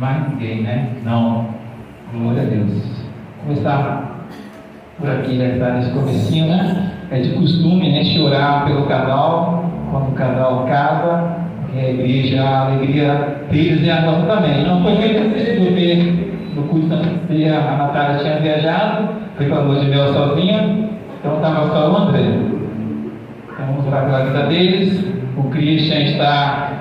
mais ninguém, né? Não. Glória a Deus. Começar por aqui, né? Tá nesse comecinho, né? É de costume, né? Chorar pelo casal, quando o casal casa, porque a igreja, a alegria deles é a nossa também. Não foi feito porque no culto anterior a Natália tinha viajado, foi para a lua de mel sozinha, então estava só o André. Então vamos orar pela vida deles. O Christian está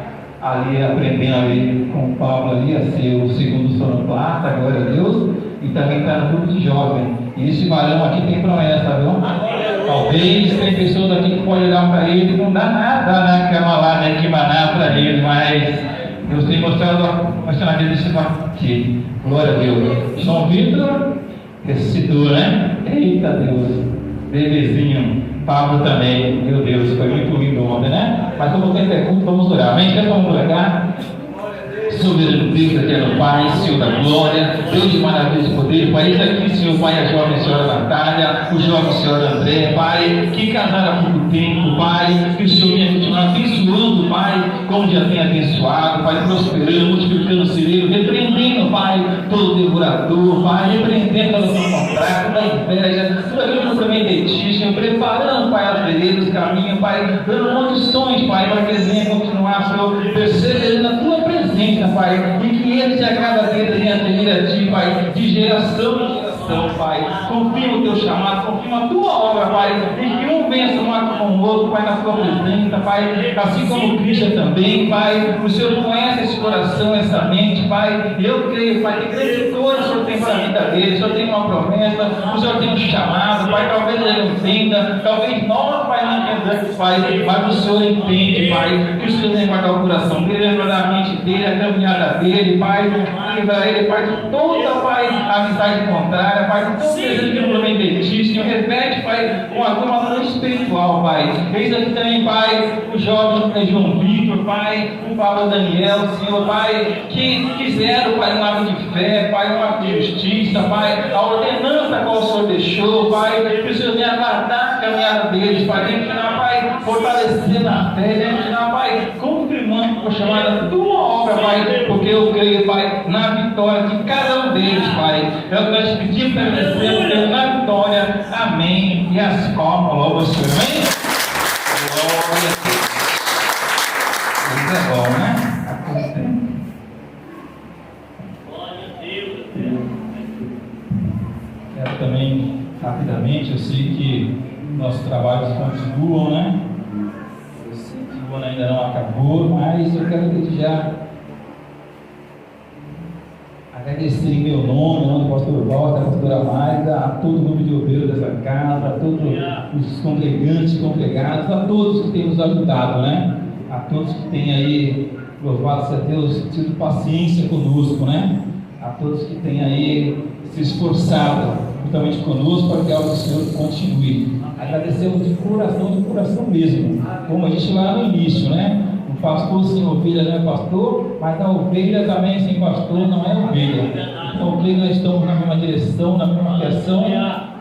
ali aprendendo ali com o Pablo ali a ser o segundo sonoplasta, glória a Deus, e também está no grupo de jovem. E esse varão aqui tem promessa, viu? Talvez tem pessoas aqui que podem olhar para ele e não dá nada, né? Que é uma lá, né? Que maná para ele, mas Deus tem mostrado a vida desse aqui. Glória a Deus. João Vitor ressuscitou, né? Eita Deus, bebezinho. Pablo também, meu Deus, foi muito lindo ontem, né? Mas como tem pergunta, vamos orar. Amém? Então vamos orar. Soberano Deus, eterno Pai, Senhor da glória, Deus de maravilha e poder, Pai, isso aqui, Senhor, Pai, a jovem senhora Natália, o jovem senhor André, Pai, que casaram há pouco tempo, Pai, que o Senhor venha continuar abençoando, Pai, como já tem abençoado, Pai, prosperando, multiplicando o celeiro, repreendendo, Pai, todo devorador, Pai, repreendendo todo o contrato, da inveja, tudo aquilo que não também de ti, Senhor, preparando, Pai, as veredas, o caminho, Pai, dando condições, Pai, para que eles venham continuar, Senhor, perseverando na tua presença, Pai, e que ele se agrada dele e atender a ti, Pai, de geração em geração, Pai. Confirma o teu chamado, confirma a tua obra, Pai, e que um venha somar com o outro, Pai, na tua presença, Pai, assim como o Cristo também, Pai. O Senhor conhece esse coração, essa mente, Pai. Eu creio, Pai, que grande coisa o Senhor tem para a vida dele, o Senhor tem uma promessa, o Senhor tem um chamado, Pai. Talvez ele não entenda, talvez nós, Pai, não entendamos, Pai, mas o Senhor entende, Pai, que o Senhor tem guardar o coração dele, guardar a mente dele, a caminhada dele, Pai, livra ele, Pai, de toda, Pai, amizade contrária, Pai, de todo desejo que não provém de ti, Senhor, repete, Pai, com a tua mão espiritual, Pai. Eis aqui também, Pai, o jovem João Vitor, Pai, o Pablo Daniel, Senhor, Pai, que quiseram, Pai, um ato de fé, Pai, um ato de justiça, Pai, a ordenança qual o Senhor deixou, Pai, que o Senhor venha guardar a caminhada deles, Pai, venha continuar, Pai, fortalecendo a fé, venha continuar, Pai, confirmando por chamada a tua obra, Pai, porque eu creio, Pai, na vitória de cada um deles, Pai. É o que nós pedimos, agradecemos na vitória. Amém. E as palmas, logo ao Senhor. Amém? Glória a Deus. Isso é bom, né? A coisa tem. Glória a Deus. Quero também, rapidamente, eu sei que nossos trabalhos continuam, né? Eu sei que o ano ainda não acabou, mas eu quero desejar agradecer em meu nome, do pastor Walter, da pastora Maida, a todo o grupo de obreiros dessa casa, a todos os congregantes, congregados, a todos que têm nos ajudado, né? A todos que têm aí, louvado seja Deus, tido paciência conosco, né? A todos que têm aí se esforçado juntamente conosco para que a obra do Senhor continue. Agradecemos de coração mesmo, como a gente lá no início, né? O pastor sem ovelha não é pastor, mas a ovelha também sem pastor não é ovelha. Então, creio que nós estamos na mesma direção, na mesma direção,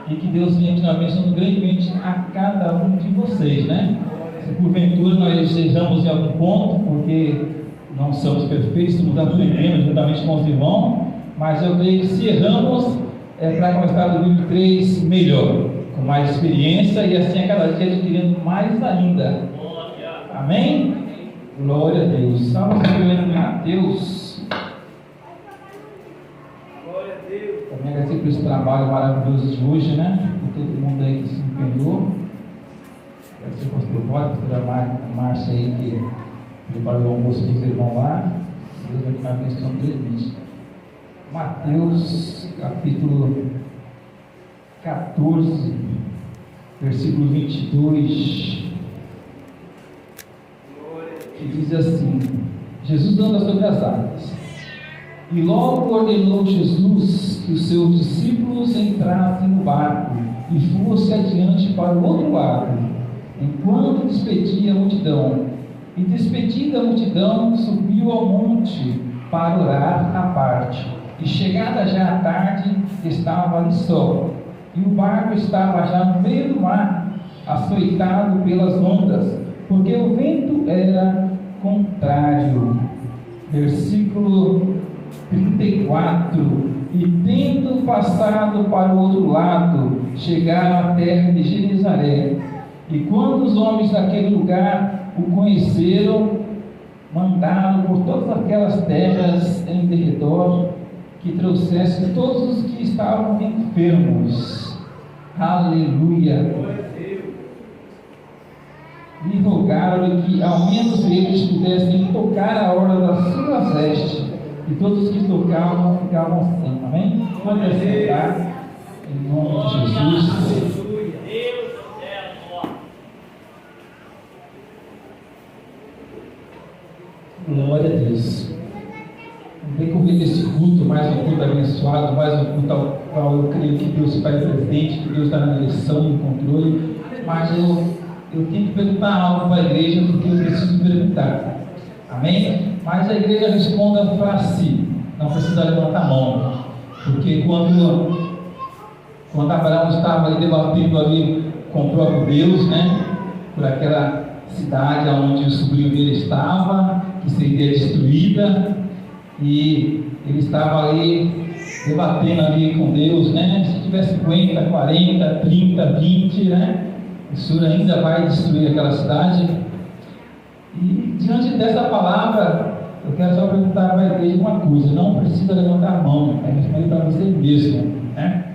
e que Deus venha te abençoando grandemente a cada um de vocês, né? Se porventura nós estejamos em algum ponto, porque não somos perfeitos, estamos aprendendo juntamente com os irmãos, mas eu creio que se erramos, é para começar 2023 melhor, com mais experiência e assim a cada dia adquirindo mais ainda. Amém? Glória a Deus. Estamos vivendo Mateus. Glória a Deus. Também agradecer por esse trabalho maravilhoso de hoje, né? Por todo mundo aí que se empenhou. Agradecer ao pastor Bode, a pastora Márcia aí que preparou o almoço do irmão lá. Deus vai ficar abençoando grandemente. Mateus, capítulo 14, versículo 22. Que diz assim: Jesus anda sobre as águas. E logo ordenou Jesus que os seus discípulos entrassem no barco e fosse adiante para o outro lado, enquanto despedia a multidão. E despedida a multidão, subiu ao monte para orar à parte. E chegada já a tarde, estava ali só. E o barco estava já no meio do mar, açoitado pelas ondas, porque o vento era contrário. Versículo 34. E tendo passado para o outro lado, chegaram à terra de Genezaré. E quando os homens daquele lugar o conheceram, mandaram por todas aquelas terras em derredor que trouxessem todos os que estavam enfermos. Aleluia! E rogaram-lhe que ao menos eles pudessem tocar a orla das suas vestes. E todos os que tocavam ficavam assim. Amém? Pode aceitar em nome de Jesus. Glória a Deus. No decorrer desse culto, mais um culto abençoado, mais um culto ao qual eu creio que Deus está presente, que Deus está na direção e no controle, mas eu tenho que perguntar algo para a igreja, porque eu preciso perguntar. Amém? Mas a igreja responda para si, não precisa levantar a mão, porque quando Abraão estava ali debatendo ali com o próprio Deus, né, por aquela cidade onde o sobrinho dele estava, que seria destruída, e ele estava ali debatendo ali com Deus, né? Se tiver 50, 40, 30, 20, né? O Senhor ainda vai destruir aquela cidade. E diante dessa palavra, eu quero só perguntar para a igreja uma coisa: não precisa levantar a mão, é responder para você mesmo, né?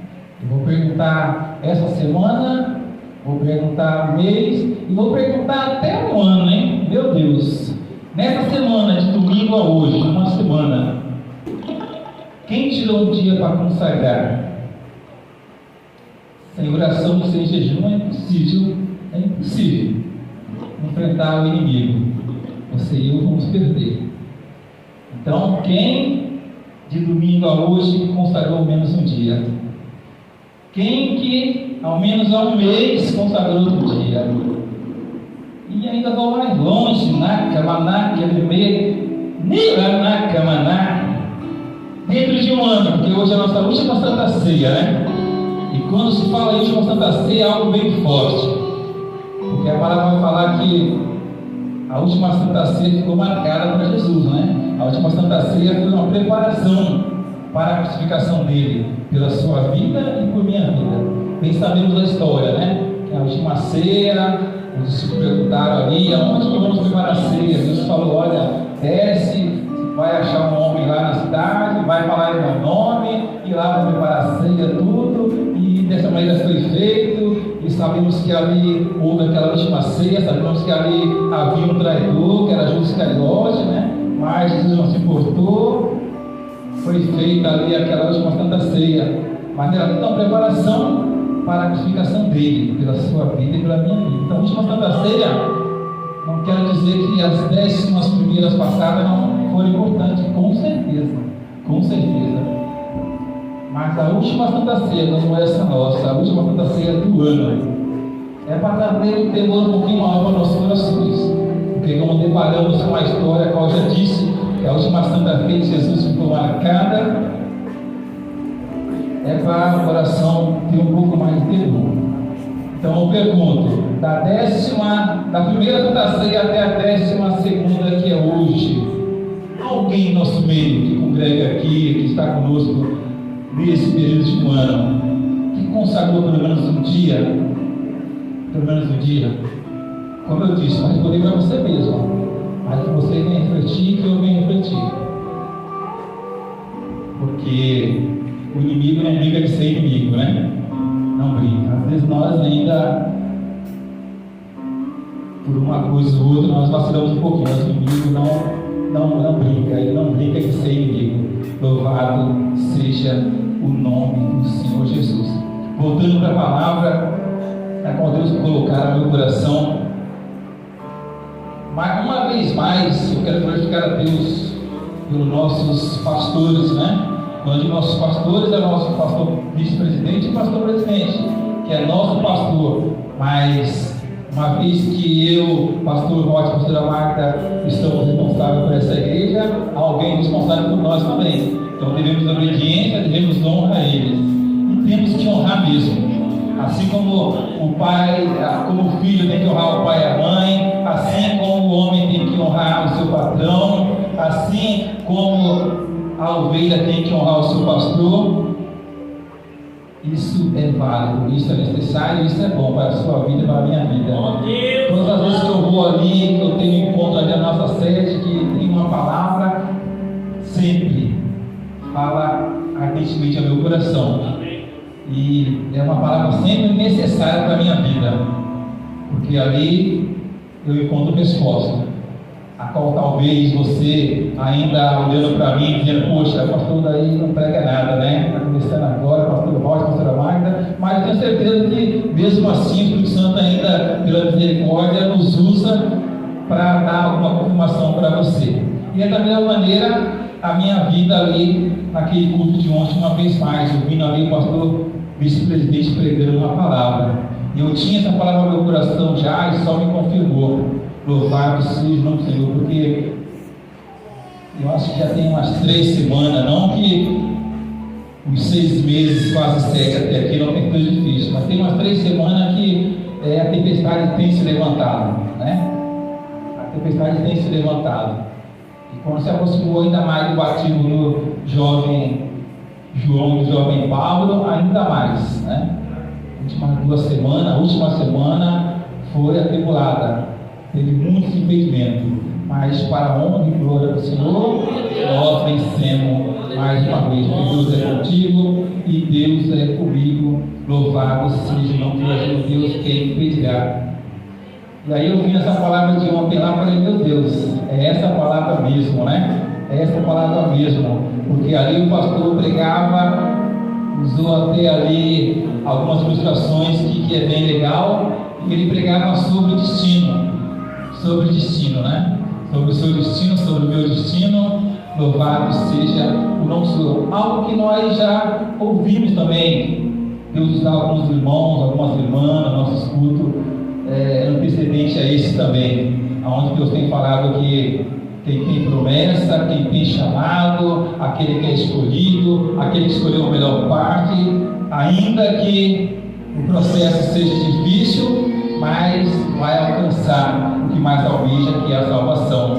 Eu vou perguntar essa semana, vou perguntar um mês e vou perguntar até um ano, hein? Meu Deus! Nessa semana, de domingo a hoje, uma semana, quem tirou um dia para consagrar? Sem oração e sem jejum é impossível enfrentar o inimigo. Você e eu vamos perder. Então, quem de domingo a hoje consagrou ao menos um dia? Quem que ao menos há um mês consagrou outro dia? E ainda vou mais longe, Nakamaná, dentro de um ano, porque hoje é a nossa última Santa Ceia, né? E quando se fala em última Santa Ceia, é algo bem forte, porque a palavra vai falar que a última Santa Ceia ficou marcada para Jesus, né? A última Santa Ceia foi uma preparação para a crucificação dele, pela sua vida e por minha vida. Bem sabemos a história, né? Que a última ceia, os discípulos perguntaram ali: aonde que vamos preparar a ceia? Jesus falou: olha, desce, vai achar um homem lá na cidade, vai falar em meu nome, e lá vai preparar a ceia, tudo, e dessa maneira foi feito. E sabemos que ali houve aquela última ceia, sabemos que ali havia um traidor, que era Judas Iscariote, né? Mas Jesus não se importou, foi feita ali aquela última Santa Ceia, mas era toda uma preparação para a crucificação dele, pela sua vida e pela minha vida. Então, a última Santa Ceia, não quero dizer que as 10 primeiras passadas não foram importantes, com certeza. Mas a última Santa Ceia não é essa nossa, a última Santa Ceia do ano. É para trazer um temor um pouquinho maior para nossos corações. Porque como deparamos com a história, qual eu já disse, que a última Santa Ceia de Jesus ficou marcada, é para o coração ter um pouco mais de temor. Então eu pergunto, da primeira Santa Ceia até a 12ª, que é hoje, alguém em nosso meio que congrega aqui, que está conosco nesse período de um ano, que consagrou pelo menos um dia? Como eu disse, mas responder para você mesmo, mas que você venha refletir, que eu venha refletir, porque o inimigo não briga de ser inimigo, né? Não briga. Às vezes nós ainda, por uma coisa ou outra, nós vacilamos um pouquinho, mas o inimigo não briga, ele não briga de ser inimigo. Louvado seja o nome do Senhor Jesus. Voltando para a palavra, a qual Deus colocar no meu coração, mas uma vez mais, eu quero glorificar a Deus pelos nossos pastores, né? Quando digo nossos pastores, é nosso pastor vice-presidente e pastor presidente, que é nosso pastor. Mas, uma vez que eu, pastor Rote e pastora Marta, estamos responsáveis por essa igreja, alguém responsável por nós também. Então, devemos obediência, devemos honra a eles. E temos que honrar mesmo. Assim como o pai, como o filho tem que honrar o pai e a mãe, assim como o homem tem que honrar o seu patrão, assim como a ovelha tem que honrar o seu pastor. Isso é válido, isso é necessário, isso é bom para a sua vida e para a minha vida. Todas as vezes que eu vou ali, que eu tenho um encontro ali na nossa sede, que tem uma palavra, sempre fala ardentemente ao meu coração. E é uma palavra sempre necessária para a minha vida, porque ali eu encontro resposta, a qual talvez você ainda olhando para mim, dizendo, poxa, pastor daí não prega nada, né? Está começando agora, pastor Rocha, pastora Magda, mas eu tenho certeza que mesmo assim o Espírito Santo ainda, pela misericórdia, nos usa para dar alguma confirmação para você. E é da mesma maneira a minha vida ali, naquele culto de ontem, uma vez mais, ouvindo ali o pastor vice-presidente pregando uma palavra. E eu tinha essa palavra no meu coração já e só me confirmou. Louvado seja o nome do Senhor, porque eu acho que já tem umas 3 semanas, não que uns 6 meses, quase 7 até aqui não tem coisa difícil, mas tem umas 3 semanas que a tempestade tem se levantado, né? A tempestade tem se levantado. E quando se aproximou ainda mais do batismo do jovem João e do jovem Paulo, ainda mais, né? A última semana foi atribulada. Teve muitos impedimentos, mas para a honra e glória do Senhor, nós vencemos mais uma vez, porque Deus é contigo e Deus é comigo. Louvado seja o nome de Deus, quem impedirá. E aí eu vi essa palavra de ontem lá e falei, meu Deus, é essa palavra mesmo, né? É essa palavra mesmo, porque ali o pastor pregava, usou até ali algumas ilustrações que é bem legal, e ele pregava sobre o destino, né? Sobre o seu destino, sobre o meu destino. Louvado seja o nome do Senhor. Algo que nós já ouvimos também, Deus usar alguns irmãos, algumas irmãs, nossos cultos antecedente a esse também, onde Deus tem falado que quem tem promessa, quem tem chamado, aquele que é escolhido, aquele que escolheu a melhor parte, ainda que o processo seja difícil, mas vai alcançar o que mais almeja, que é a salvação.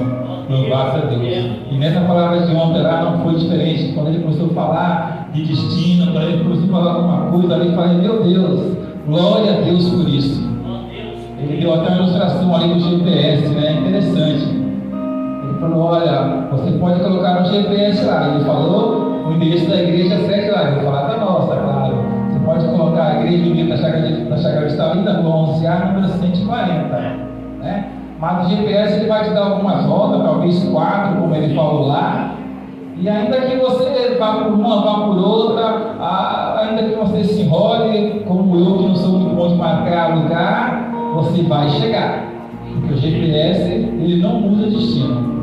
Louvado a Deus. E nessa palavra de ontem lá não foi diferente. Quando ele começou a falar de destino, quando ele começou a falar alguma coisa ali, eu falei, meu Deus, glória a Deus por isso. Ele deu até uma ilustração ali do GPS, né? Interessante. Ele falou, olha, você pode colocar no GPS lá. Ele falou o endereço da igreja 7 lá. Eu vou falar da nossa, claro. Você pode colocar a igreja unida da Chácara de Salinda, rua 11A, número 140, né? Mas o GPS ele vai te dar algumas rotas, talvez 4, como ele falou lá. E ainda que você vá por uma, vá por outra, ainda que você se enrole, como eu, que não sou muito bom de marcar lugar, você vai chegar. Porque o GPS ele não muda destino.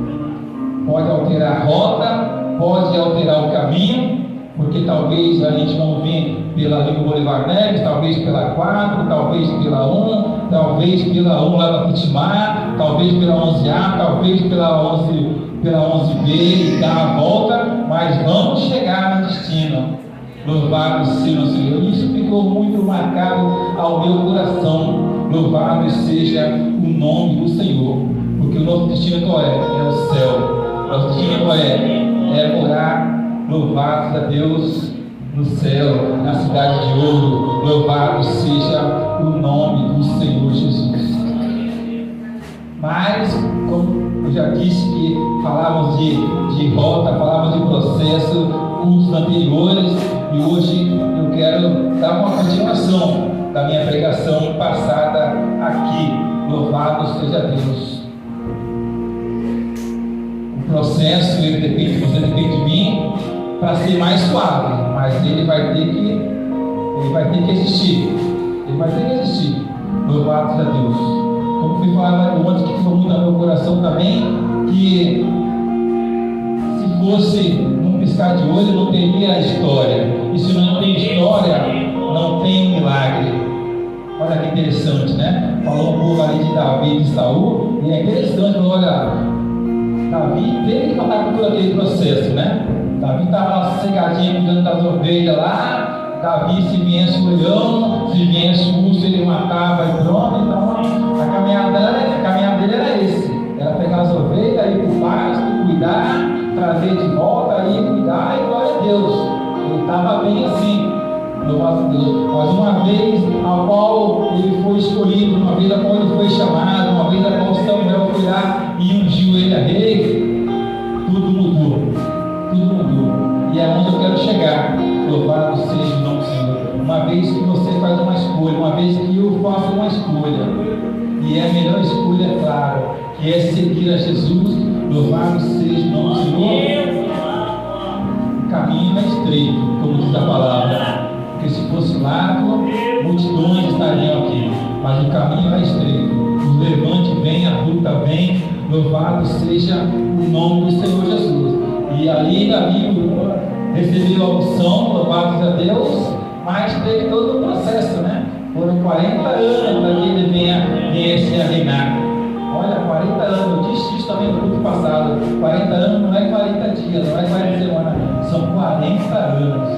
Pode alterar a rota, pode alterar o caminho, porque talvez a gente não venha pela Lima Bolivar Neves, talvez pela 4, talvez pela 1, talvez pela 1 lá da Fitimar, talvez pela 11A, talvez pela 11B e dar a volta, mas vamos chegar no destino. Louvado seja o Senhor. Isso ficou muito marcado ao meu coração. Louvado seja o nome do Senhor, porque o nosso destino qual é? É o céu. Nosso destino qual é? É morar, louvado a Deus, no céu, na cidade de ouro. Louvado seja o nome do Senhor Jesus. Mas, como eu já disse que falávamos de rota, falávamos de processo, uns anteriores, e hoje eu quero dar uma continuação da minha pregação passada aqui. Louvado seja Deus. O processo, ele depende, você depende de mim para ser mais suave, mas ele vai ter que existir. Ele vai ter que existir. Louvado seja Deus. Como fui falar ontem, que ficou muito no meu coração também, que se fosse num piscar de olho não teria história. E se não tem história, não tem milagre. Olha que interessante, né? Falou um pouco ali de Davi e de Saul, e é interessante, olha, Davi teve que passar por todo aquele processo, né? Davi estava cegadinho cuidando das ovelhas lá. Davi, se viesse o leão, se viesse o urso, ele matava e pronto. Então a caminhada dele era esse: era pegar as ovelhas, ir para o pasto, cuidar, trazer de volta e cuidar, e glória a Deus. Eu estava bem assim, louvado a Deus. Mas uma vez a qual ele foi escolhido, uma vez a qual ele foi chamado, uma vez a qual Samuel foi lá e ungiu ele a rei, tudo mudou. Tudo mudou. E é onde eu quero chegar. Louvado seja o nome do Senhor. Uma vez que você faz uma escolha, uma vez que eu faço uma escolha, e é a melhor escolha, é claro, que é seguir a Jesus, louvado seja o nome do Senhor. O caminho é estreito, como diz a palavra, porque se fosse largo, multidões estariam aqui, mas o caminho é estreito. O levante vem, a luta vem, louvado seja o nome do Senhor Jesus. E ali Davi recebeu a unção, louvados a Deus, mas teve todo o processo, né? Foram 40 anos para que ele viesse a reinar. Olha, 40 anos, eu disse isso também no culto passado. 40 anos não é 40 dias, não é 40 semanas, são 40 anos.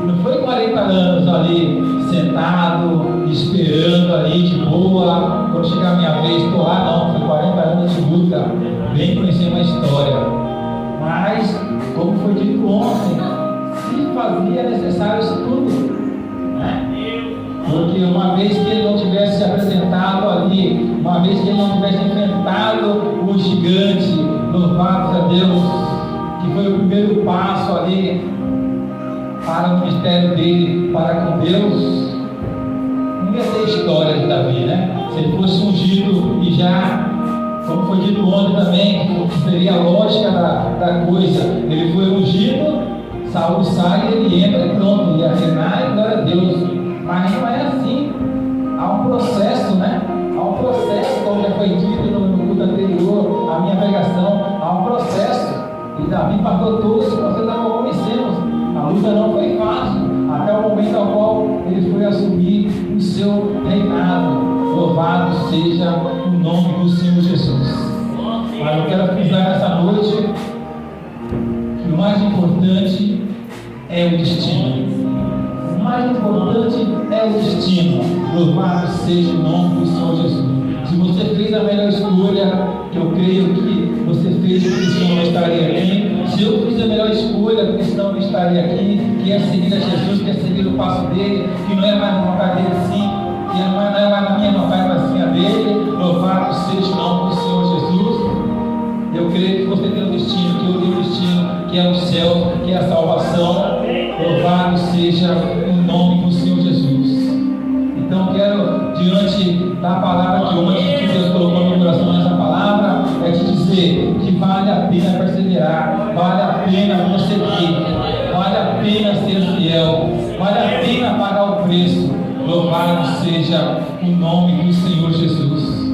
E não foi 40 anos ali, sentado, esperando ali de boa, quando chegar a minha vez, estou lá, não. Foi 40 anos de luta, bem conhecer uma história. Mas, como foi dito ontem, se fazia necessário isso tudo, né? Porque uma vez que ele não tivesse se apresentado ali, uma vez que ele não tivesse enfrentado o gigante, louvados a Deus, que foi o primeiro passo ali para o ministério dele, para com Deus, não ia ter história de Davi, né? Se ele fosse ungido e já, como foi dito ontem também, que seria a lógica da coisa, ele foi ungido, Saul sai, ele entra e pronto, ia reinar e glória a Deus. Mas não é assim, há um processo, né? Há um processo, como já foi dito no culto anterior, a minha pregação, há um processo, e Davi passou todos os processos como conhecemos. A luta não foi fácil, até o momento ao qual ele foi assumir o seu reinado. Louvado seja o nome do Senhor Jesus. Mas eu quero frisar nessa noite que o mais importante é o destino. O mais importante é o destino. Louvado seja o nome do Senhor Jesus. Se você fez a melhor escolha, que eu creio que você fez, porque senão não estaria aqui. Se eu fiz a melhor escolha, porque senão não estaria aqui, que é seguir a Jesus, que é seguir o passo dele, que não é mais na vontade dele sim, que não é mais na minha vontade, mas sim a dele. Louvado seja o nome do Senhor Jesus. Eu creio que você tem um destino, que eu tenho um destino, que é o céu, que é a salvação. Louvado seja o nome do Senhor Jesus. Então quero, diante da palavra que hoje que Deus colocou no meu coração nessa palavra, é te dizer que vale a pena perseverar, vale a pena você seguir, vale a pena ser fiel, vale a pena pagar o preço. Louvado seja o nome do Senhor Jesus.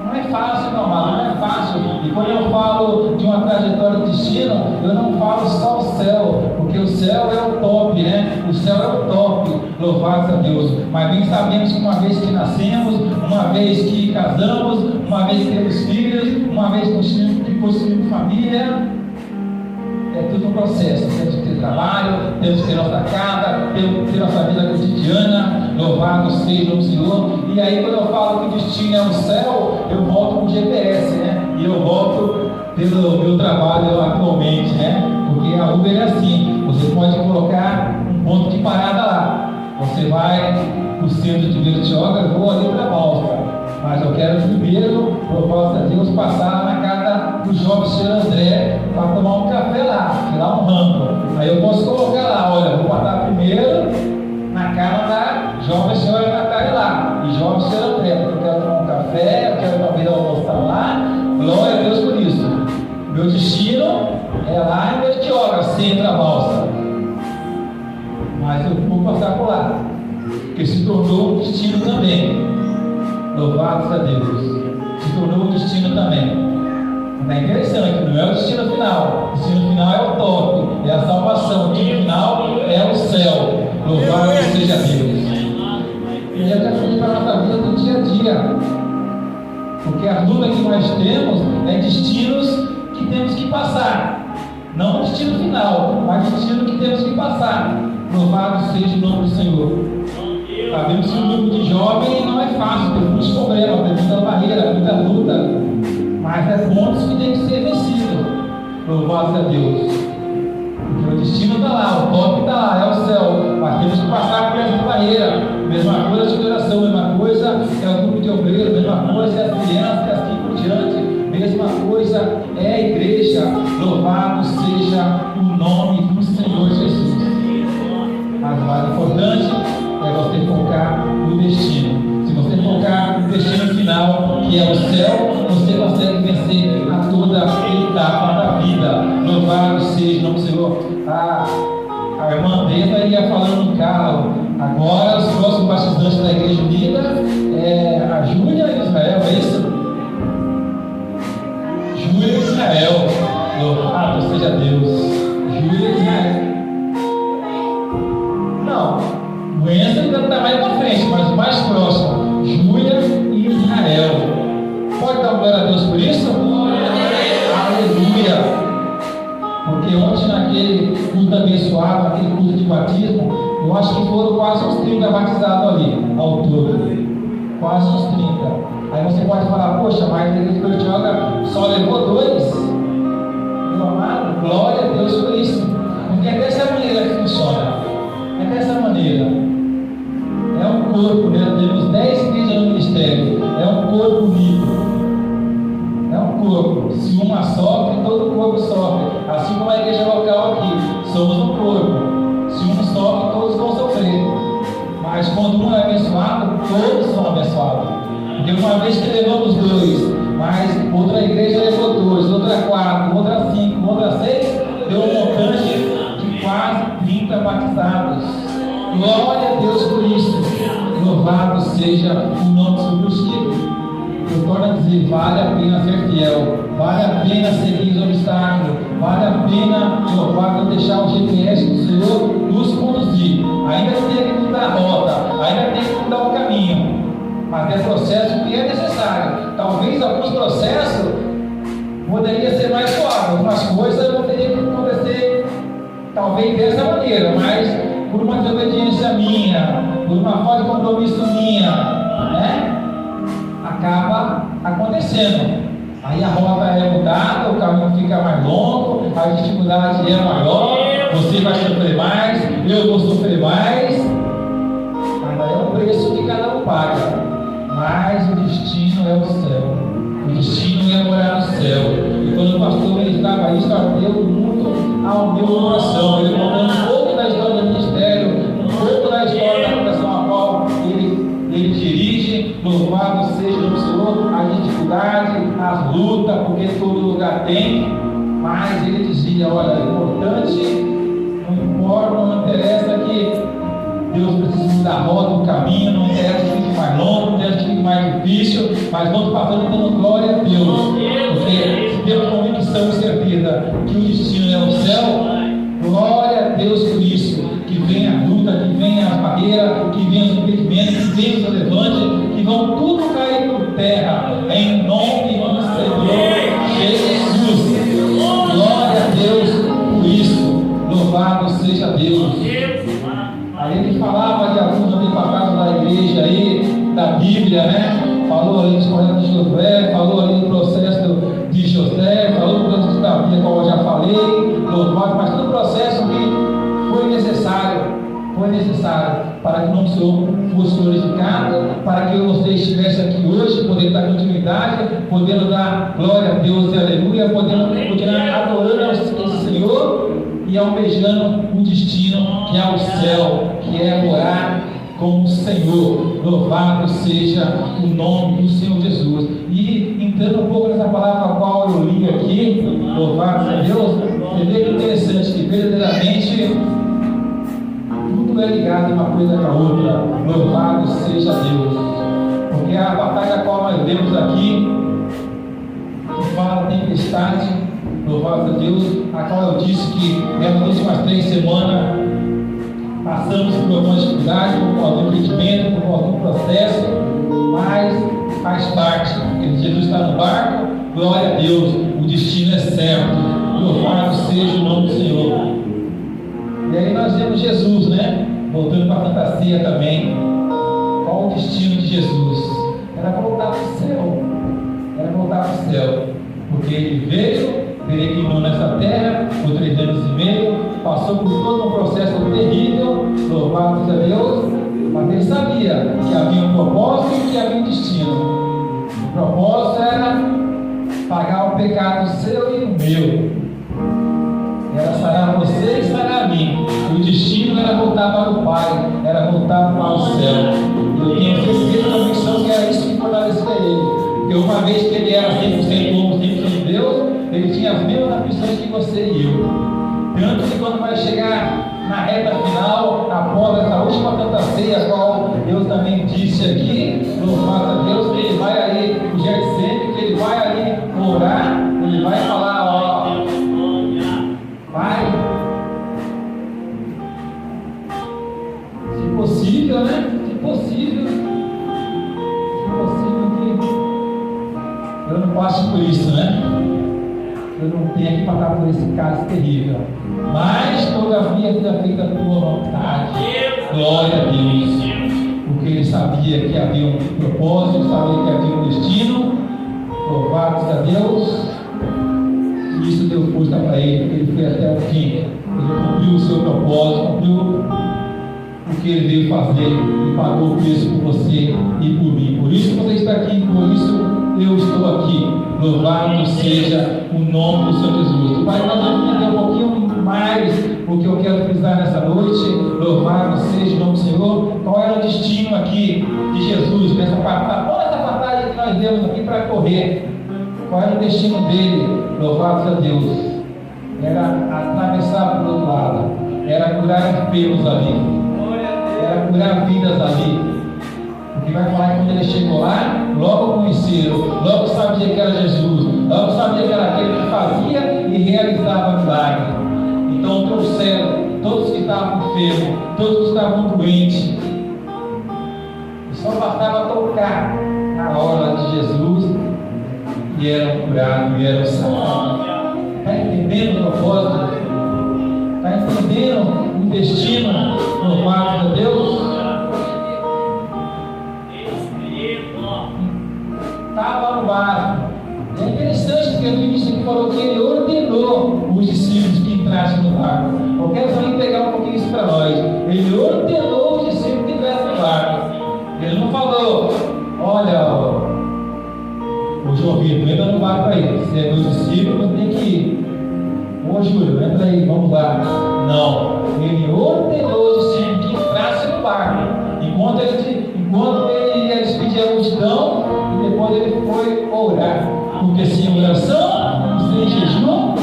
Não é fácil, meu amado, não é fácil. E quando eu falo de uma trajetória de destino, eu não falo só o céu, porque o céu é o top, né? O céu é o top, louvado a Deus. Mas bem sabemos que uma vez que nascemos, uma vez que casamos, uma vez que temos filhos, uma vez que possuímos família, é tudo um processo. Temos que ter trabalho, temos que ter nossa casa, temos que ter nossa vida cotidiana. Louvado seja o Senhor. E aí quando eu falo que o destino é o céu, eu volto com o GPS, né? E eu volto pelo meu trabalho atualmente, né? Porque a Uber é assim, você pode colocar um ponto de parada lá. Você vai no centro de Bertioga, eu vou ali para a Balsa. Mas eu quero primeiro, proposta de Deus, passar na casa do jovem Senhor André para tomar um café lá, tirar um rango. Aí eu posso colocar lá, olha, vou passar primeiro na casa da jovem Senhora Natália lá, e jovem Senhor André, porque eu quero tomar um café, eu quero talvez almoçar lá. Glória a Deus por isso. Meu destino é lá em Bertioga, centro da Balsa. Mas eu vou passar por lá, porque se tornou um destino também. Louvado a Deus. Se tornou um destino também. Não é interessante, não é o destino final. O destino final é o top, é a salvação. O destino final é o céu. Louvado seja Deus. E é o que para a nossa vida do dia a dia. Porque a luta que nós temos é destinos que temos que passar. Não o destino final, mas o destino que temos que passar. Louvado seja o nome do Senhor. Sabemos que o grupo de jovens não é fácil, tem muitos problemas, tem muita barreira, muita luta, mas é pontos que tem que ser vencido. Louvado seja Deus. Porque o destino está lá, o top está lá, é o céu. Mas temos que passar por essa barreira. Mesma coisa de oração, mesma coisa é o grupo de obreiros, mesma coisa é as crianças, e assim por diante. Mesma coisa é a igreja. Louvado seja o nome do Senhor Jesus. Mas o mais importante é você focar no destino. Se você focar no destino final, que é o céu, você consegue vencer a toda etapa da vida. Louvado seja o nome do Senhor. A irmã Benta ia falando no carro. Agora os próximos batizantes da Igreja Unida é a Júlia e Israel, é isso? Júlia e Israel. Louvado seja Deus. Júlia e Israel. Não, o Enzo ainda está mais para frente, mas o mais próximo, Júlia e Israel. Pode dar glória a Deus por isso? Aleluia! Porque ontem naquele culto abençoado, naquele culto de batismo, eu acho que foram quase uns 30 batizados ali, ao todo. Quase uns 30. Aí você pode falar, poxa, mas a igreja de Bertioga só levou 2. Meu amado, glória a Deus por isso. Porque é dessa maneira que funciona. É dessa maneira. É um corpo, né? Temos 10 igrejas no ministério. É um corpo unido. É um corpo. Se uma sofre, todo o corpo sofre. Assim como a igreja local aqui. Somos um corpo. Se um sofre, todos vão sofrer. Mas quando um é abençoado, todos são abençoados. Porque uma vez que levamos 2, mas outra igreja levou 2, outra 4, outra 5, outra 6, deu um montante de quase 30 batizados. Glória a Deus por isso. Louvado seja o nome do Senhor. Eu torno a dizer, vale a pena ser fiel, vale a pena seguir os obstáculos, vale a pena, louvado, deixar o GPS do Senhor nos conduzir. Ainda tem que mudar a rota, ainda tem que mudar o caminho, mas é processo que é necessário. Talvez alguns processos poderiam ser mais suaves, algumas coisas não teriam que acontecer, talvez dessa maneira, mas por uma desobediência minha, por uma falta de compromisso minha, né? Acaba acontecendo. Aí a rota é mudada, o caminho fica mais longo, a dificuldade é maior, você vai sofrer mais, eu vou sofrer mais. Mas aí é o preço que cada um paga. Mas o destino é o céu. O destino é morar no céu. E quando o pastor ministrava isso, ardeu muito ao meu coração. Ele contando um pouco da história do ministério, um pouco da história da fundação a qual ele dirige. Louvado seja o Senhor, a dificuldade, as lutas, porque todo lugar tem. Mas ele dizia, olha, é importante, não importa, não interessa que Deus precisa mudar a rota, o caminho, não interessa que fique mais longo, não interessa que fique mais difícil, mas vamos passando dando glória a Deus. Porque se temos convicção e certeza que o destino é o céu, glória a Deus por isso. Que venha a luta, que venha as barreiras, que venha os impedimentos, que venha os levantes, que vão tudo cair por terra, em nome do Senhor Jesus. Glória a Deus por isso. Louvado seja Deus. Aí ele falava de alguns antepassados da igreja aí, da Bíblia, né? Falou ali dos corretos de Josué, falou ali do processo de José, falou do processo de Davi, como eu já falei, louvado, mas todo o processo que foi necessário para que o nome do Senhor fosse glorificado, para que você estivesse aqui hoje, podendo dar continuidade, podendo dar glória a Deus e aleluia, podendo continuar adorando ao Senhor e almejando um destino que é o céu, que é morar com o Senhor. Louvado seja o nome do Senhor Jesus. E entrando um pouco nessa palavra a qual eu li aqui, louvado seja Deus, você vê que interessante que verdadeiramente tudo é ligado uma coisa com a outra. Louvado seja Deus. Porque a batalha a qual nós vemos aqui, que fala tempestade, louvado a Deus, a qual eu disse que nas últimas 3 semanas passamos por alguma dificuldade, por algum impedimento, por algum processo, mas faz parte. Porque Jesus está no barco, glória a Deus, o destino é certo. Louvado seja o nome do Senhor. E aí nós vemos Jesus, né? Voltando para a Santa Ceia também. Qual o destino de Jesus? Era voltar para o céu. Era voltar para o céu. Porque ele veio, peregrinou nessa passou por todo um processo terrível, louvado seja Deus, mas ele sabia que havia um propósito e que havia um destino. O propósito era pagar o pecado seu e o meu. Era sarar você e sarar a mim. O destino era voltar para o Pai, era voltar para o céu. Eu tenho certeza da missão que era isso que fortalecia ele. Porque uma vez que ele era 100% homem, 100% Deus, ele tinha as mesmas ambições que você e eu. Tanto que quando vai chegar na reta final, após essa última Santa Ceia, a qual Deus também disse aqui, louvado a Deus, que ele vai ali, o Getsemane, que ele vai ali orar, ele vai falar, ó, Pai, se possível, né? Se possível que eu não passe por isso, né? Eu não tenho que passar por esse caso terrível. Mas, todavia, seja feita a tua vontade. Glória a Deus. Porque ele sabia que havia um propósito, sabia que havia um destino. Louvado seja Deus. E isso deu força para ele, porque ele foi até o fim. Ele cumpriu o seu propósito, cumpriu o que ele veio fazer e pagou o preço por você e por mim. Por isso você está aqui, por isso eu estou aqui. Louvado seja o nome do Senhor Jesus. Pai, nós vamos entender um pouquinho mais o que eu quero frisar nessa noite. Louvado seja o nome do Senhor. Qual era o destino aqui de Jesus nessa batalha? Qual é essa batalha que nós demos aqui para correr? Qual era o destino dele? Louvado seja Deus. Era atravessar para o outro lado. Era curar enfermos ali. Era curar vidas ali. Porque vai falar que quando ele chegou lá, logo conheceram, logo sabia que era Jesus, logo sabia que era aquele que fazia e realizava milagre. Então trouxeram todos que estavam enfermos, todos que estavam doentes. E só bastava tocar na hora de Jesus e eram curados e eram salvos. Está entendendo o propósito? Está entendendo o destino? Louvado a Deus. Estava no barco. É interessante porque no início ele falou que ele ordenou os discípulos que entrassem no barco. Eu quero só pegar um pouquinho isso para nós. Ele ordenou os discípulos que entrassem no barco. Ele não falou, olha, o João Vitor, entra no barco aí. Se é meus discípulos, tem que ir. Ô Júlio, entra aí, vamos lá. Não. Ele ordenou os discípulos que entrassem no barco. Enquanto ele ia despedir a multidão, e depois ele foi orar. Porque sem oração, sem jejum,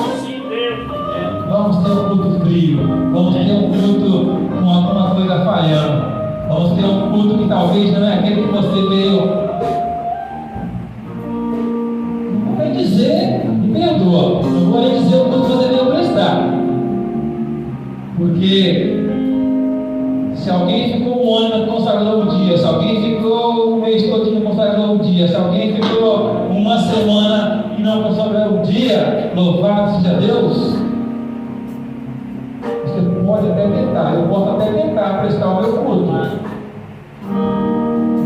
vamos ter um culto frio, vamos ter um culto com alguma coisa falhando, vamos ter um culto que talvez não é aquele que você veio. Não vai dizer, me perdoa, não vou dizer o culto que você veio prestar. Porque se alguém ficou um ano consagrou um dia, se alguém ficou um mês todinho consagrou um dia, se alguém ficou uma semana e não consagrou um dia, louvado seja Deus. Você pode até tentar, eu posso até tentar prestar o meu culto,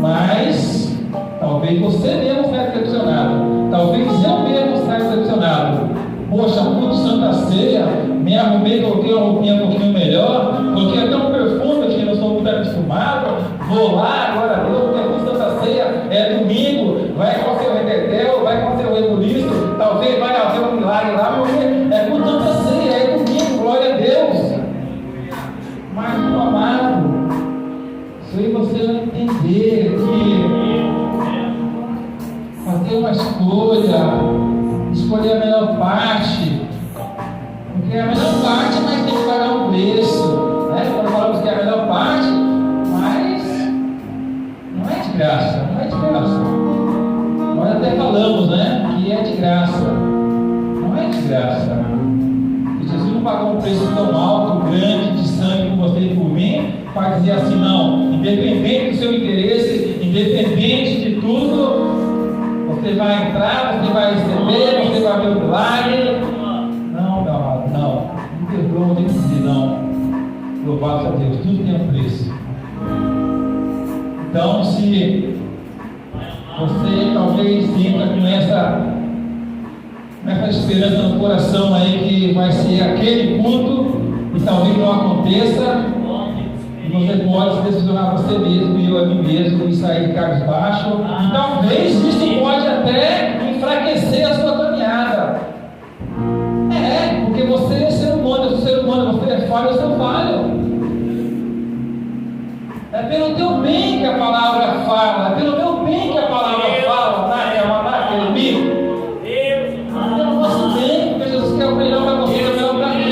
mas talvez você mesmo saia decepcionado, talvez eu mesmo saia decepcionado. Poxa, o culto Santa Ceia, me arrumei, coloquei uma roupinha um pouquinho melhor, coloquei até um perfume que eu não sou muito acostumado, vou lá, glória a Deus, porque a culto Santa Ceia é domingo, vai com o seu retetel, vai com o seu rebuliço, talvez vai haver um milagre lá, porque é culto Santa Ceia, é domingo, glória a Deus. Mas, meu amado, se eu e você não entender que fazer uma escolher a melhor parte, porque é a melhor parte, mas tem que pagar um preço, né? Quando falamos que é a melhor parte, mas não é de graça, não é de graça. Nós até falamos, né? Que é de graça, não é de graça. E Jesus não pagou um preço tão alto, grande, de sangue por você e por mim, para dizer assim, não, independente do seu interesse, independente de tudo, você vai entrar, você vai receber, você vai ver o milagre. Não, meu amado, não. Me perdoa, não tem que dizer não. Louvado a Deus, tudo tem um preço. Então, se você talvez sinta com essa esperança no coração aí que vai ser aquele culto, e talvez não aconteça, e você pode se decepcionar você mesmo e eu a mim mesmo e sair de cabisbaixo, e talvez isso pode até enfraquecer a sua caminhada. Porque você é ser humano, você é falho, eu sou falho. É pelo teu bem que a palavra fala, é pelo meu bem que a palavra fala, naquele amigo. É o nosso bem, porque Jesus quer o melhor para você, o melhor para mim.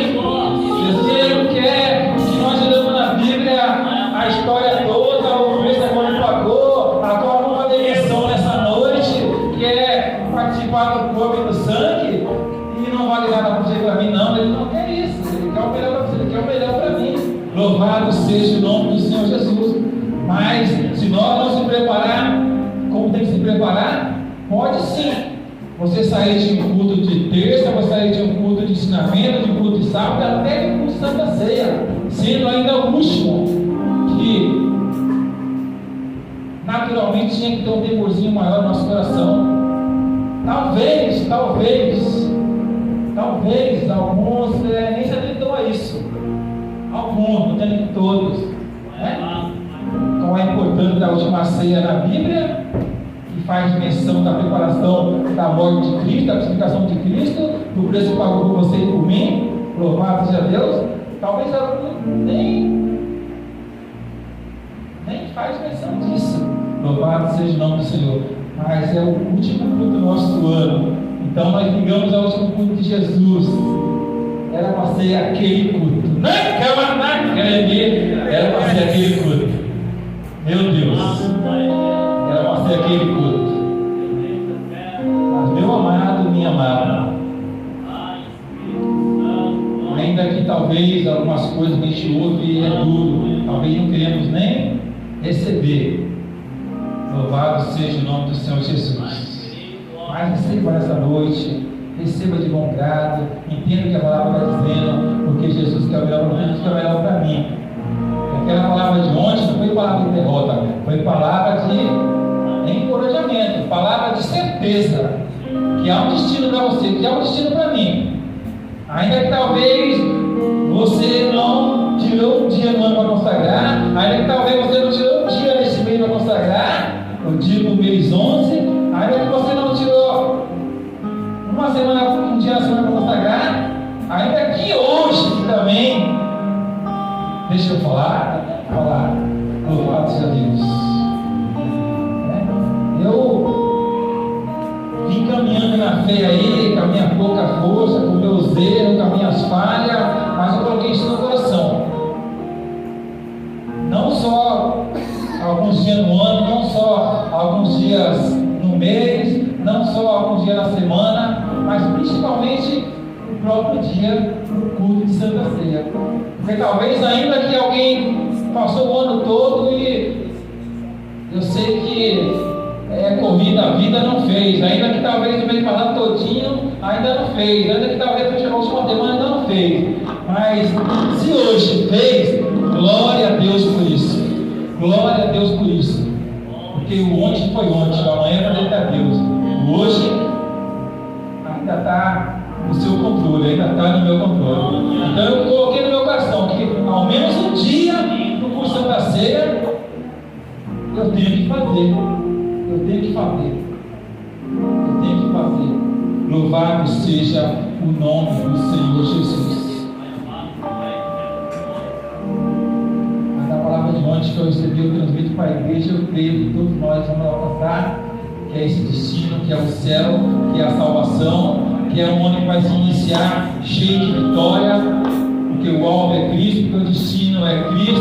Jesus quer que nós olhamos na Bíblia a história toda, o preço que ele pagou, a tua nova dimensão nessa noite, que é participar do corpo e do sangue, e não vale nada para você e para mim, não. Ele não quer isso, ele quer o melhor para você, ele quer o melhor para mim. Louvado seja o nome do Senhor Jesus. Mas se nós não se preparar, como tem que se preparar, pode sim. Você sair de um culto de terça, você sair de um culto de ensinamento, de um culto de sábado, até de um culto de Santa Ceia, sendo ainda o último, que naturalmente tinha que ter um temorzinho maior no nosso coração. Talvez, alguns nem se atentou a isso. Alguns, não tem todos, né? Então é importante da última ceia na Bíblia, que faz menção da preparação da morte de Cristo, da crucificação de Cristo, do preço que pagou por você e por mim. Louvado seja Deus. Talvez alguns nem faz menção disso. Louvado seja o nome do Senhor. Mas é o último culto do nosso ano. Então nós ligamos ao último culto de Jesus. Era para ser aquele culto. Era para ser aquele culto. Meu Deus. Era para ser aquele culto. Mas meu amado, minha amada, ainda que talvez algumas coisas que a gente ouve é duro, talvez não queremos nem receber. Louvado seja o nome do Senhor Jesus. Mas receba nessa noite. Receba de bom grado, entenda o que a palavra está dizendo, porque Jesus quer o melhor para Jesus, quer o melhor para mim. Aquela palavra de ontem não foi palavra de derrota, foi palavra de encorajamento, palavra de certeza, que há um destino para você, que há um destino para mim. Ainda que talvez você não tirou um dia no ano para consagrar, ainda que talvez você não tirou um dia nesse mês para consagrar, eu digo mês 11, ainda que você não tirou uma semana, um dia na semana para consagrar, ainda que hoje também, deixa eu falar, louvado seja Deus. Eu vim caminhando na fé aí, com a minha pouca força, com meus erros, com as minhas falhas, mas eu coloquei isso no coração. Não só alguns dias no ano, não só alguns dias no mês, não só alguns dias na semana, mas principalmente no próprio dia do culto de Santa Ceia. Porque talvez ainda que alguém passou o ano todo e eu sei que corrida a vida não fez, ainda que talvez o mês passado todinho ainda não fez, ainda que talvez a última semana ainda não fez, mas se hoje fez, glória a Deus por isso, glória a Deus por isso, porque o ontem foi ontem, o amanhã vai dentro de Deus, o hoje ainda está no seu controle, ainda está no meu controle. Então eu coloquei no meu coração que ao menos um dia no curso da ceia eu tenho que fazer. Louvado seja o nome do Senhor Jesus. Mas a palavra de ontem que eu recebi, eu transmito para a igreja, eu creio que todos nós vamos alcançar, que é esse destino, que é o céu, que é a salvação, que é um ano que vai se iniciar cheio de vitória, porque o alvo é Cristo, porque o destino é Cristo,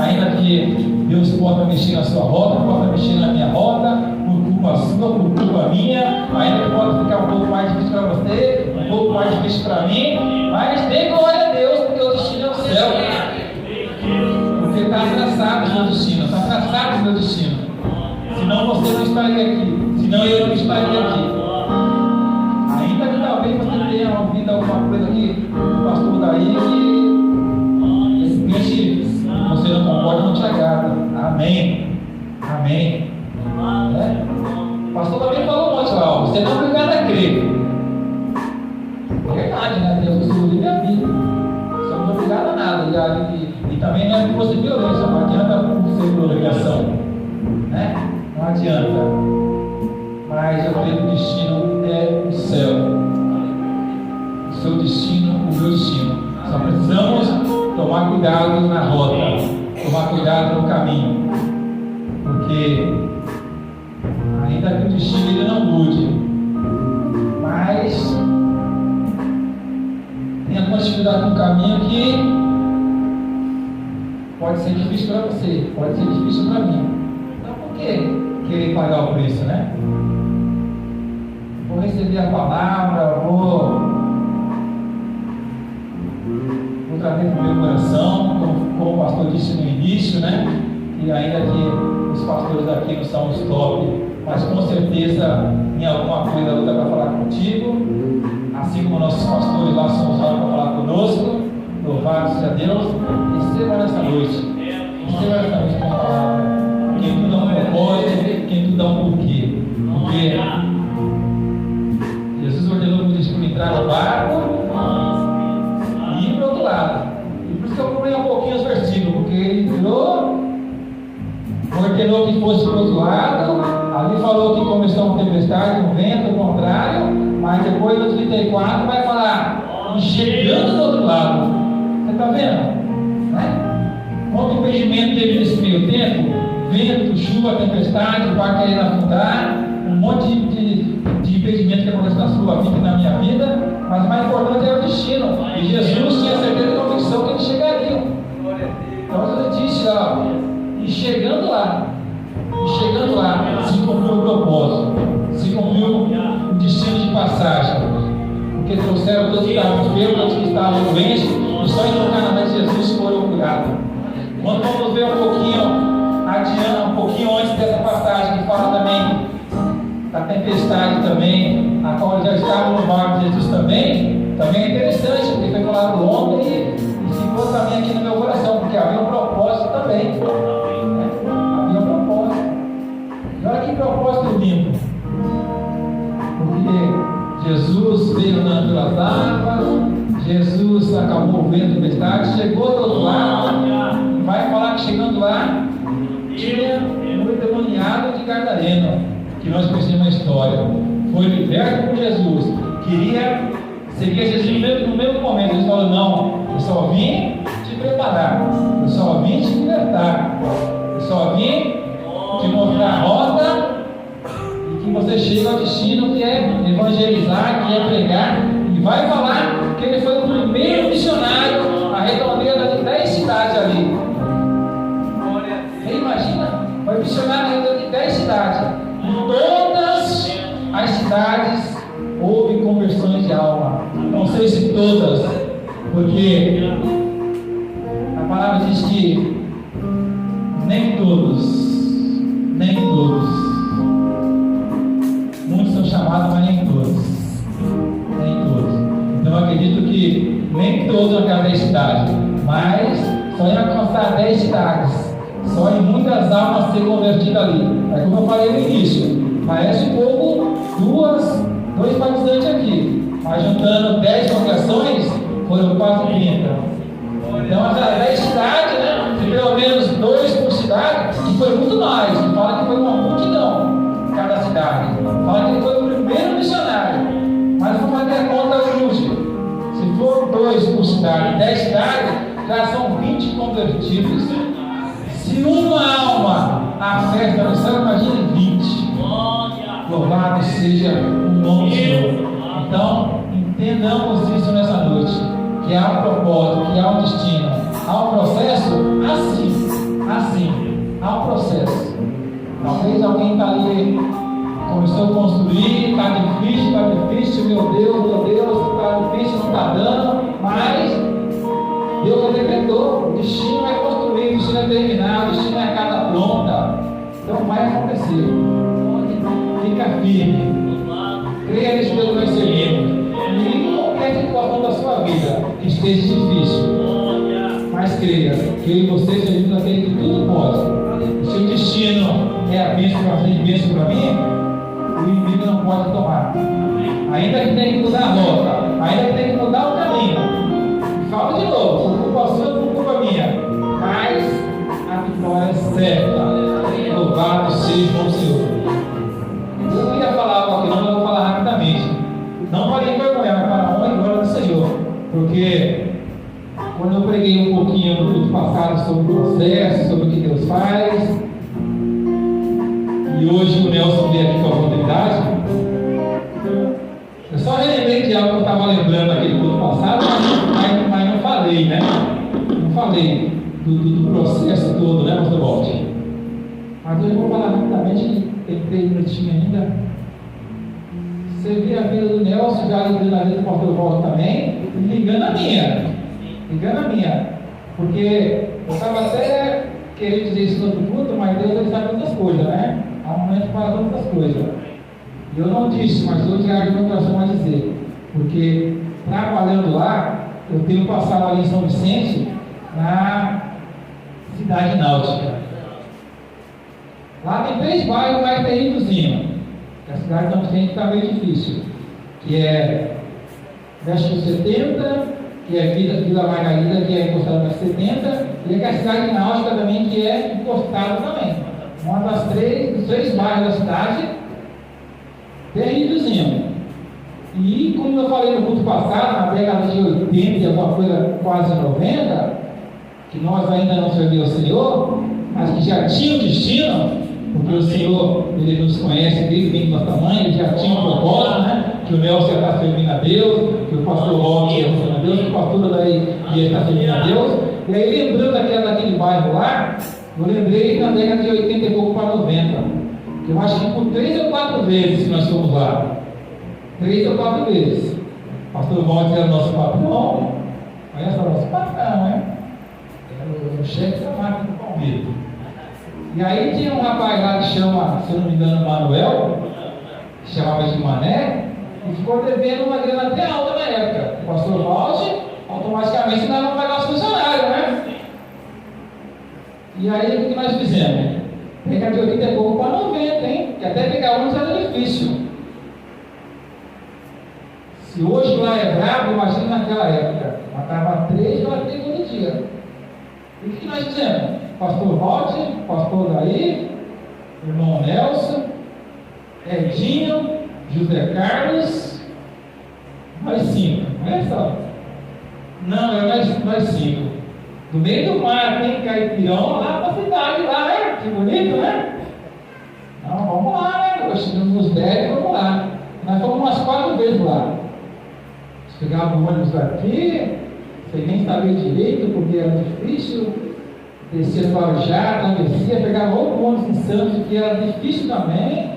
ainda que Deus possa mexer na sua rota, possa mexer na minha rota, por culpa sua, por culpa minha, ainda que possa ficar um pouco mais difícil para você, um pouco mais difícil para mim, mas dê glória a Deus, porque o destino é o céu, porque está traçado o meu destino, está traçado o meu destino, senão você não estaria aqui, senão eu não estaria aqui. Ainda que talvez você tenha ouvido alguma coisa aqui do pastor daí que de repente você não concorda, não te agrada. Amém. O pastor também falou um monte lá, você não é obrigado a crer. É verdade, né? Deus nos livre a vida. Somos E também não é que fosse violência, não adianta ser por obrigação, né? Não adianta. Mas eu creio que o destino é o céu. O seu destino, o meu destino. Só precisamos tomar cuidado na rota, tomar cuidado no caminho. Porque ainda que o destino ele não mude, mas tem algumas dificuldades no caminho que pode ser difícil para você, pode ser difícil para mim. Então por que querer pagar o preço, né? Vou receber a palavra, vou trazer para o meu coração, como o pastor disse no início, né? E ainda que os pastores aqui não são os top, mas com certeza em alguma coisa luta para falar contigo, assim como nossos pastores lá são usados para falar conosco. Louvado seja Deus. Receba nessa noite, receba nessa noite com a palavra. Quem tudo dá um propósito, quem tudo dá um porquê. Porque Jesus ordenou para o discípulo entrar no barco e ir para o outro lado. E por isso que eu pulei um pouquinho os versículos, porque ele entrou, ordenou que fosse para o outro lado, ali falou que começou uma tempestade, um vento contrário, mas depois no 34 vai falar, chegando do outro lado. Você está vendo? Né? Quanto impedimento teve nesse meio tempo? Vento, chuva, tempestade, o barco querendo afundar, um monte de impedimento que acontece na sua vida e na minha vida, mas o mais importante é o destino. E Jesus tinha certeza e convicção que eles chegariam. Então ele disse lá, e chegando lá, se cumpriu o propósito, se cumpriu o destino de passagem, porque trouxeram todos que estavam enfermos, todos que estavam doentes, e só em tocar na mão de Jesus foram curados. Quando vamos ver um pouquinho adiante, um pouquinho antes dessa passagem, que fala também da tempestade também, a qual já estava no barco de Jesus também é interessante, porque foi falado ontem e ficou também aqui no meu coração, porque havia um propósito também. Havia um propósito. E olha que propósito lindo. Porque Jesus veio andando pelas águas, Jesus acalmou o vento e tempestade, chegou do outro lado, e vai falar que chegando lá, tinha um endemoniado de Gadareno, que nós conhecemos a história. Foi liberto por Jesus, queria seguir Jesus no mesmo momento. Ele falou: não, eu só vim te preparar, eu só vim te libertar, eu só vim te mostrar a rota e que você chega ao destino, que é evangelizar, que é pregar. E vai falar que ele foi o primeiro missionário a redondeza de 10 cidades ali. Você imagina? Foi missionário de 10 cidades. Em todas as cidades houve conversões de alma. Não sei se todas, porque a palavra diz que nem todos. Muitos são chamados, mas nem todos. Então eu acredito que nem todos naquelas 10 cidades, mas só em alcançar 10 cidades, só em muitas almas ser convertidas ali. É como eu falei no início, parece um pouco dois batizantes aqui, mas juntando 10 congregações, foram quase 30. Então as 10 cidades, né, de pelo menos 2 por cidade, que foi muito mais, que fala que foi uma multidão em cada cidade, fala que ele foi o primeiro missionário, mas vamos fazer a conta hoje. Se for 2 por cidade, 10 cidades, já são 20 convertidos. Se uma alma a festa no céu, imagine 20. Louvado seja o nome do Senhor. Então, entendamos isso nessa noite, que há um propósito, que há um destino, há um processo, assim, há um processo. Talvez alguém está ali, começou a construir, está difícil, meu Deus, está difícil, não está dando, mas Deus decretou, o destino é construído, o destino é terminado, o destino é casa pronta. Então vai acontecer. Fica firme. Creia nesse Deus conhecimento. E qualquer situação da sua vida que esteja difícil, mas creia que eu e você servimos aquele que tudo pode. Se o destino é a bênção para você e bênção para mim, o inimigo não pode tomar. Ainda que tenha que mudar a rota, ainda que tenha que mudar o caminho. Fala de novo, por culpa sua, por culpa minha. do processo todo, né, pastor Walt? Mas hoje eu vou falar rapidamente, que tem 3 minutinhos ainda. Você vê a vida do Nelson, já ligando a vida do pastor Walt também, e ligando a minha. Porque eu estava até querendo dizer isso no outro culto, mas Deus ele sabe outras coisas, né? Há um momento para outras coisas. E eu não disse, mas hoje é a meu coração a dizer. Porque trabalhando lá, eu tenho passado ali em São Vicente, na cidade náutica. Lá tem 3 bairros mais terrívelzinhos. A cidade de São Vicente está meio difícil. Que é México 70, que é Vila Margarida, que é encostada na 70, e a cidade náutica também, que é encostada também. Uma dos 3 bairros da cidade, terrívelzinho. E como eu falei no culto passado, na década de 80 e alguma coisa quase 90, que nós ainda não servimos ao Senhor, mas que já tinha um destino, porque o Senhor, Ele nos conhece desde bem do nosso tamanho, Ele já tinha um propósito, né? Que o Nelson já está servindo a Deus, que o pastor Rob está servindo a Deus, que o pastor daí está servindo a Deus. E aí, lembrando daquele bairro lá, eu lembrei na década de 80 e pouco para 90, que eu acho que por 3 ou 4 vezes que nós fomos lá. 3 ou 4 vezes. O pastor Rob era nosso patrão, conhece o nosso patrão, né? Era o chefe da máquina do Palmeiras. E aí tinha um rapaz lá que chama, se eu não me engano, Manuel, que chamava de Mané, e ficou devendo uma grana até alta na época. O pastor Walter, automaticamente nós vamos pagar os funcionários, né? E aí o que nós fizemos? Pegar de 80 e pouco para 90, hein? Que até pegar ônibus era difícil. Se hoje lá é brabo, imagina naquela época. Matava 3 para 3 todo dia. E o que nós fizemos? Pastor Walter, pastor Daí, irmão Nelson, Edinho, José Carlos, nós 5, não é só? Não, é nós 5. Do meio do mar tem Caipirão lá para a cidade, lá, né? Que bonito, né? Não, vamos lá, né? Nós chegamos nos 10, vamos lá. Nós fomos umas 4 vezes lá. Nós pegávamos o ônibus daqui, sem nem saber direito, porque era difícil. Descia para o Jato, descia, pegava outro ônibus em Santos, que era difícil também,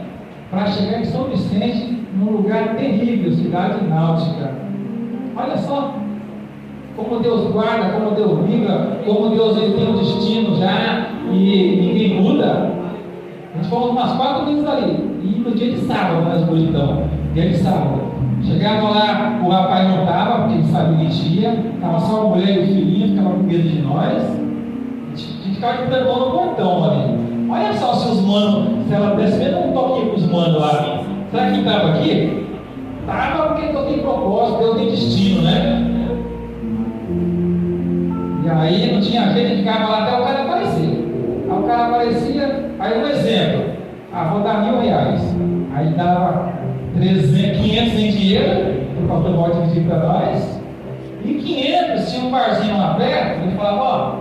para chegar em São Vicente, num lugar terrível, cidade náutica. Olha só como Deus guarda, como Deus liga, como Deus ele tem um destino já e ninguém muda. A gente falou umas 4 vezes ali, e no dia de sábado, nós bonitão, dia de sábado. Chegava lá, o rapaz não estava, porque ele sabia que tinha, estava só a mulher e o filhinho, ficava com medo de nós. A gente ficava de pregão no portão ali. Olha só se os manos, se ela desse mesmo um toquinho com os manos lá, será que estava aqui? Estava porque Deus tem propósito, Deus tem destino, né? E aí não tinha jeito, ficava lá até o cara aparecer. Aí o cara aparecia, aí um exemplo, vou dar R$1.000. Aí dava 500 em dinheiro, que o pastor pode dividir para nós, e 500, tinha um barzinho lá perto, ele falava,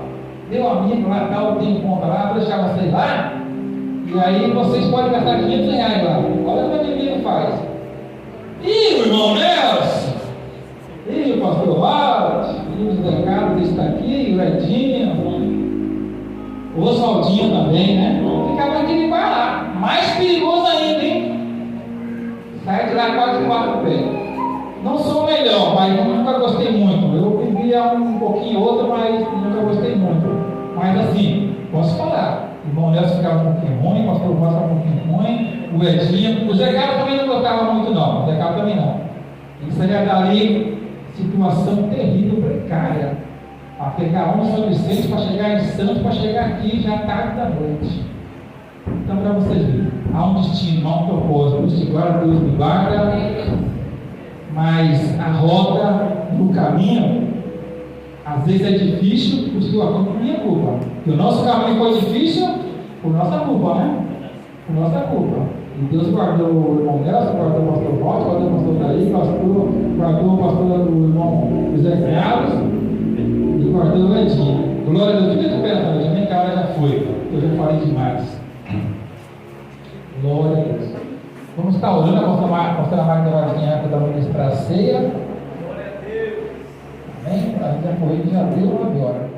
meu amigo lá tal, tem conta lá, vou deixar vocês lá, e aí vocês podem gastar R$500 lá. Olha o que o menino faz. E o irmão Nelson, e o pastor Walt, e o José Carlos está aqui, o Edinho, o Oswaldinho também, né? Ficava naquele bar lá, mais perigoso ainda, hein? Sai de lá quase 4 pés. Não sou o melhor, mas nunca gostei muito. Eu vivia um pouquinho outro, mas nunca gostei muito. Mas assim, posso falar. O irmão Nelson ficava um pouquinho ruim, o pastor Rosa ficava um pouquinho ruim, o Edinho, o Zé Carlos também não gostava muito não, o Zé Carlos também não. Isso aí é dali, situação terrível, precária. A pegar um São Vicente para chegar em Santos, para chegar aqui já tarde da noite. Então, para vocês verem, há um destino, há um propósito. Deus te guarda, Deus me guarda, mas a rota no caminho, às vezes é difícil, por sua minha culpa. Porque o nosso caminho foi difícil por nossa culpa, né? Por nossa culpa. E Deus guardou o irmão Nelson, guardou o pastor Walter, guardou o pastor Daí, guardou o pastor do irmão José Carlos e guardou o Edinho. Glória a Deus, fica de pé na noite, minha cara já foi, eu já falei demais. Glória a Deus. Vamos estar orando, a pastora Magda vai vir para ministrar a ceia. Glória a Deus. Amém? A gente já foi, já deu agora.